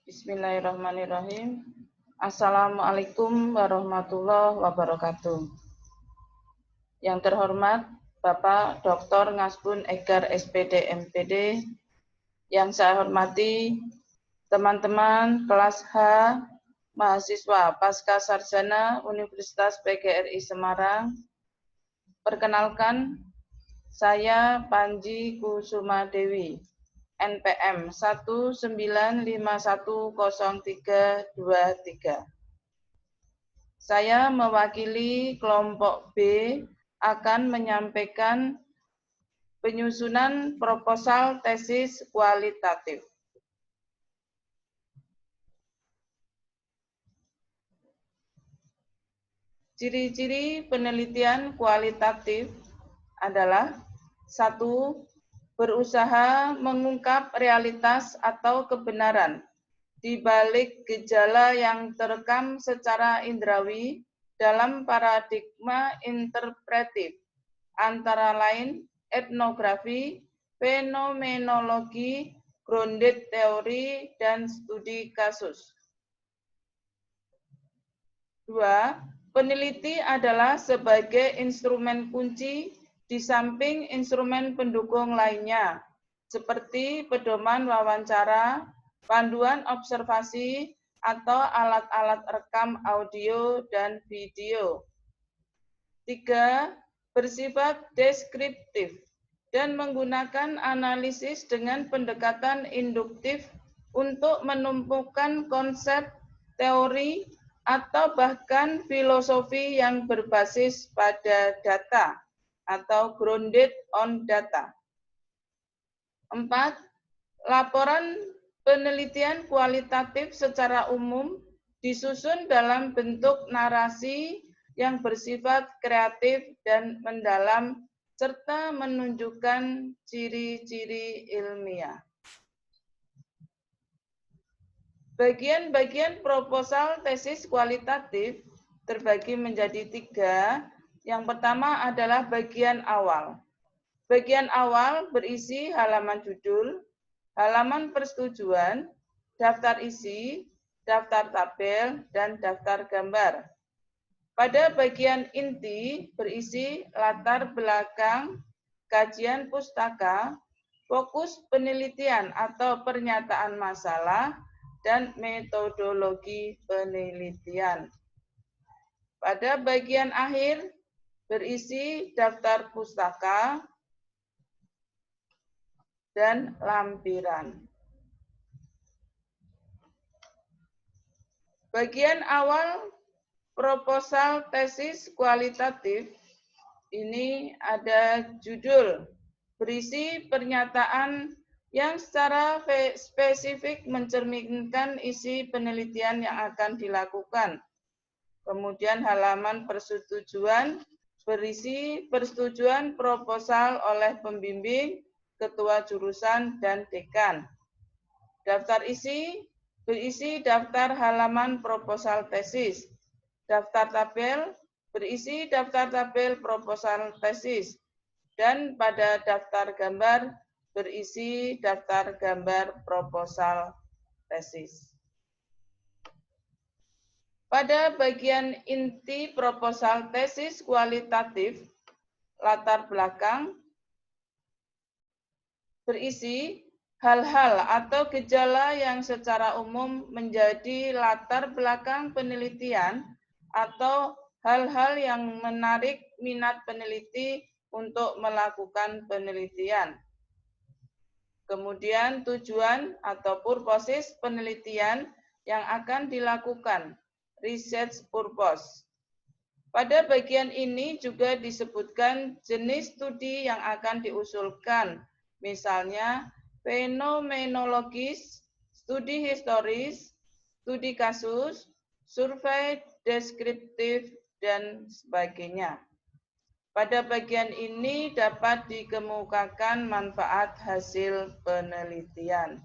Bismillahirrahmanirrahim. Assalamualaikum warahmatullahi wabarakatuh. Yang terhormat Bapak Dr. Ngasbun Egar SPD MPD, yang saya hormati teman-teman kelas H mahasiswa Pasca Sarjana Universitas PGRI Semarang. Perkenalkan, saya Panji Kusuma Dewi, NPM 195100323. Saya mewakili kelompok B akan menyampaikan penyusunan proposal tesis kualitatif. Ciri-ciri penelitian kualitatif adalah 1. Berusaha mengungkap realitas atau kebenaran di balik gejala yang terekam secara indrawi dalam paradigma interpretif, antara lain etnografi, fenomenologi, grounded teori, dan studi kasus. 2. Peneliti adalah sebagai instrumen kunci di samping instrumen pendukung lainnya, seperti pedoman wawancara, panduan observasi, atau alat-alat rekam audio dan video. 3. Bersifat deskriptif dan menggunakan analisis dengan pendekatan induktif untuk menumpukan konsep, teori, atau bahkan filosofi yang berbasis pada data atau grounded on data. 4. Laporan penelitian kualitatif secara umum disusun dalam bentuk narasi yang bersifat kreatif dan mendalam serta menunjukkan ciri-ciri ilmiah. Bagian-bagian proposal tesis kualitatif terbagi menjadi 3. Yang pertama adalah bagian awal. Bagian awal berisi halaman judul, halaman persetujuan, daftar isi, daftar tabel, dan daftar gambar. Pada bagian inti berisi latar belakang, kajian pustaka, fokus penelitian atau pernyataan masalah, dan metodologi penelitian. Pada bagian akhir berisi daftar pustaka dan lampiran. Bagian awal proposal tesis kualitatif ini ada judul, berisi pernyataan yang secara spesifik mencerminkan isi penelitian yang akan dilakukan. Kemudian halaman persetujuan berisi persetujuan proposal oleh pembimbing, ketua jurusan, dan dekan. Daftar isi berisi daftar halaman proposal tesis. Daftar tabel berisi daftar tabel proposal tesis. Dan pada daftar gambar berisi daftar gambar proposal tesis. Pada bagian inti proposal tesis kualitatif, latar belakang berisi hal-hal atau gejala yang secara umum menjadi latar belakang penelitian atau hal-hal yang menarik minat peneliti untuk melakukan penelitian. Kemudian tujuan atau purposes penelitian yang akan dilakukan, research purpose. Pada bagian ini juga disebutkan jenis studi yang akan diusulkan, misalnya fenomenologis, studi historis, studi kasus, survei deskriptif, dan sebagainya. Pada bagian ini dapat dikemukakan manfaat hasil penelitian.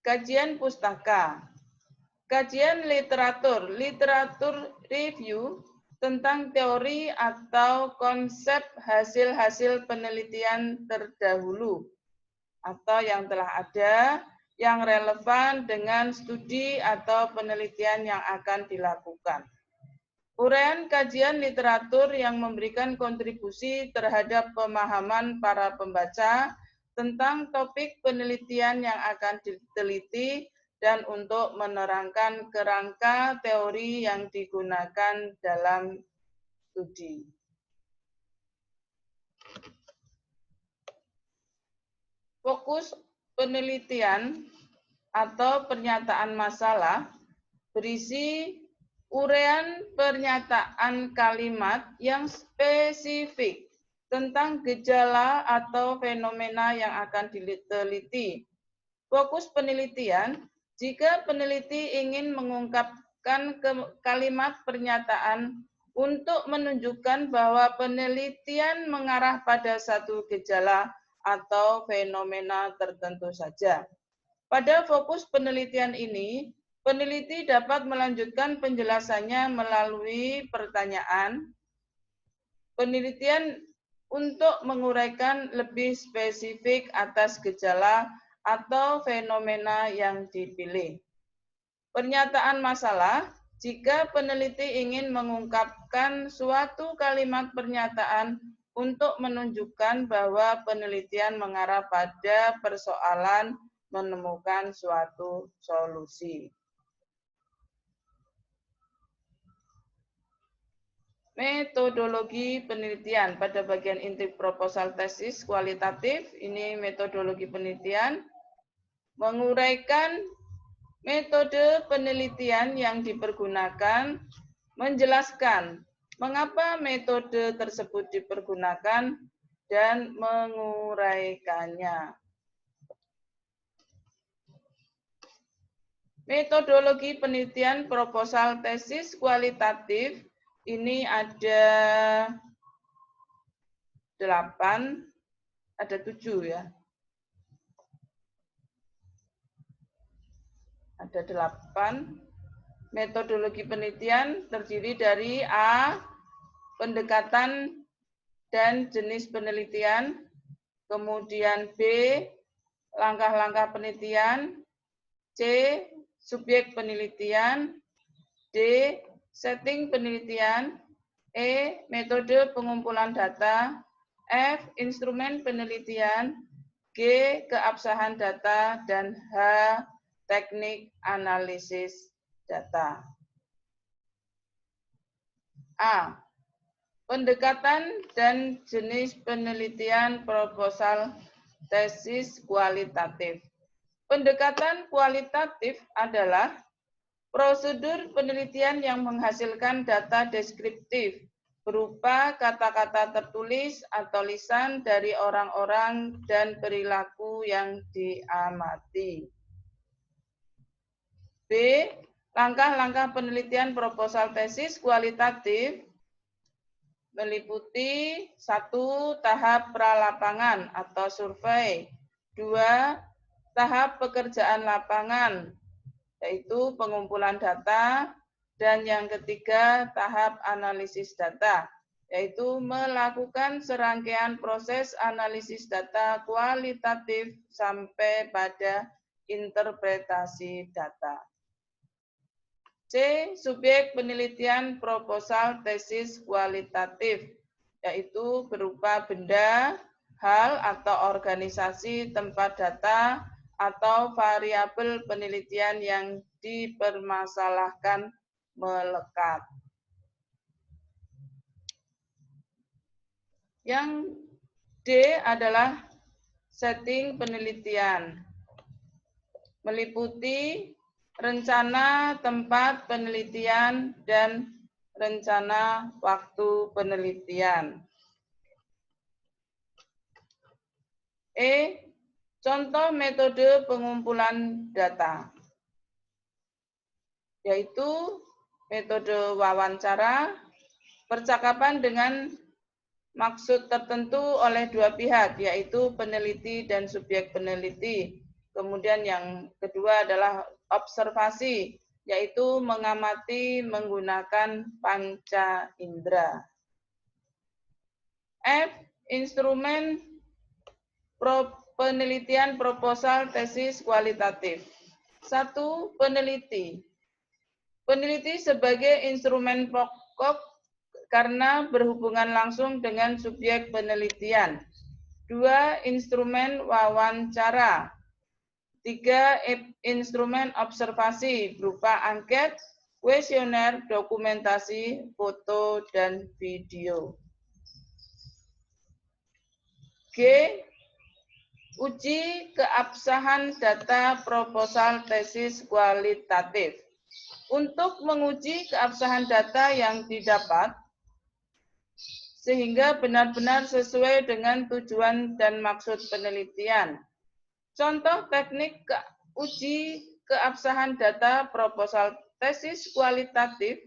Kajian pustaka. Kajian literatur, literatur review tentang teori atau konsep hasil-hasil penelitian terdahulu. atau yang telah ada yang relevan dengan studi atau penelitian yang akan dilakukan. Uraian kajian literatur yang memberikan kontribusi terhadap pemahaman para pembaca tentang topik penelitian yang akan diteliti dan untuk menerangkan kerangka teori yang digunakan dalam studi. Fokus penelitian atau pernyataan masalah berisi uraian pernyataan kalimat yang spesifik tentang gejala atau fenomena yang akan diteliti. Fokus penelitian, jika peneliti ingin mengungkapkan kalimat pernyataan untuk menunjukkan bahwa penelitian mengarah pada satu gejala atau fenomena tertentu saja. Pada fokus penelitian ini, peneliti dapat melanjutkan penjelasannya melalui pertanyaan. Penelitian untuk menguraikan lebih spesifik atas gejala atau fenomena yang dipilih. Pernyataan masalah, jika peneliti ingin mengungkapkan suatu kalimat pernyataan untuk menunjukkan bahwa penelitian mengarah pada persoalan menemukan suatu solusi. Metodologi penelitian pada bagian inti proposal tesis kualitatif, ini metodologi penelitian, menguraikan metode penelitian yang dipergunakan, menjelaskan mengapa metode tersebut dipergunakan, dan menguraikannya. Metodologi penelitian proposal tesis kualitatif ini ada 8, ada 7 ya. Ada 8. Metodologi penelitian terdiri dari A, pendekatan dan jenis penelitian, kemudian B, langkah-langkah penelitian, C, subjek penelitian, D, setting penelitian, E, metode pengumpulan data, F, instrumen penelitian, G, keabsahan data, dan H, teknik analisis data. A, pendekatan dan jenis penelitian proposal tesis kualitatif. Pendekatan kualitatif adalah prosedur penelitian yang menghasilkan data deskriptif berupa kata-kata tertulis atau lisan dari orang-orang dan perilaku yang diamati. B, langkah-langkah penelitian proposal tesis kualitatif meliputi 1. Tahap pralapangan atau survei, 2. Tahap pekerjaan lapangan, yaitu pengumpulan data, dan yang ketiga tahap analisis data, yaitu melakukan serangkaian proses analisis data kualitatif sampai pada interpretasi data. C, subjek penelitian proposal tesis kualitatif, yaitu berupa benda, hal, atau organisasi tempat data, atau variabel penelitian yang dipermasalahkan melekat. Yang D adalah setting penelitian, meliputi rencana tempat penelitian dan rencana waktu penelitian. E, contoh metode pengumpulan data, yaitu metode wawancara, percakapan dengan maksud tertentu oleh dua pihak, yaitu peneliti dan subjek peneliti. Kemudian yang kedua adalah observasi, yaitu mengamati menggunakan panca indera. F, instrumen penelitian proposal tesis kualitatif. 1. Peneliti. Peneliti sebagai instrumen pokok karena berhubungan langsung dengan subjek penelitian. 2. Instrumen wawancara. 3. Instrumen observasi berupa angket, kuesioner, dokumentasi, foto, dan video. G. Uji keabsahan data proposal tesis kualitatif. Untuk menguji keabsahan data yang didapat, sehingga benar-benar sesuai dengan tujuan dan maksud penelitian. Contoh teknik uji keabsahan data proposal tesis kualitatif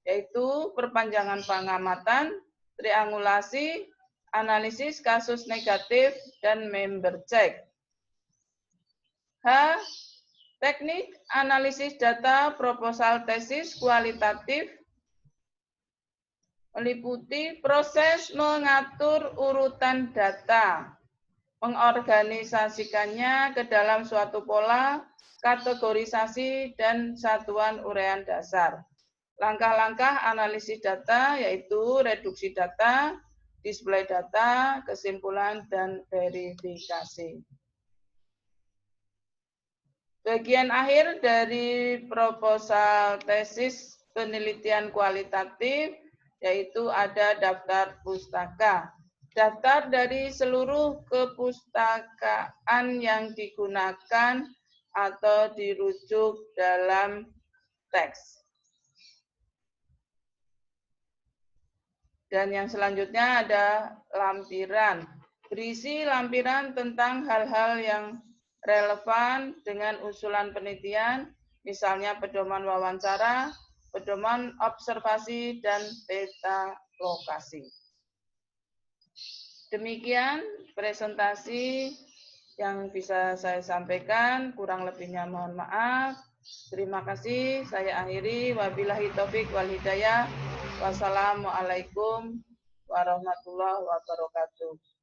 yaitu perpanjangan pengamatan, triangulasi, analisis kasus negatif, dan member check. H. Teknik analisis data proposal tesis kualitatif meliputi proses mengatur urutan data, mengorganisasikannya ke dalam suatu pola, kategorisasi, dan satuan uraian dasar. Langkah-langkah analisis data yaitu reduksi data, display data, kesimpulan, dan verifikasi. Bagian akhir dari proposal tesis penelitian kualitatif yaitu ada daftar pustaka. Daftar dari seluruh kepustakaan yang digunakan atau dirujuk dalam teks. Dan yang selanjutnya ada lampiran. Berisi lampiran tentang hal-hal yang relevan dengan usulan penelitian, misalnya pedoman wawancara, pedoman observasi, dan peta lokasi. Demikian presentasi yang bisa saya sampaikan, kurang lebihnya mohon maaf. Terima kasih, saya akhiri. Wabillahi taufik wal hidayah. Wassalamualaikum warahmatullahi wabarakatuh.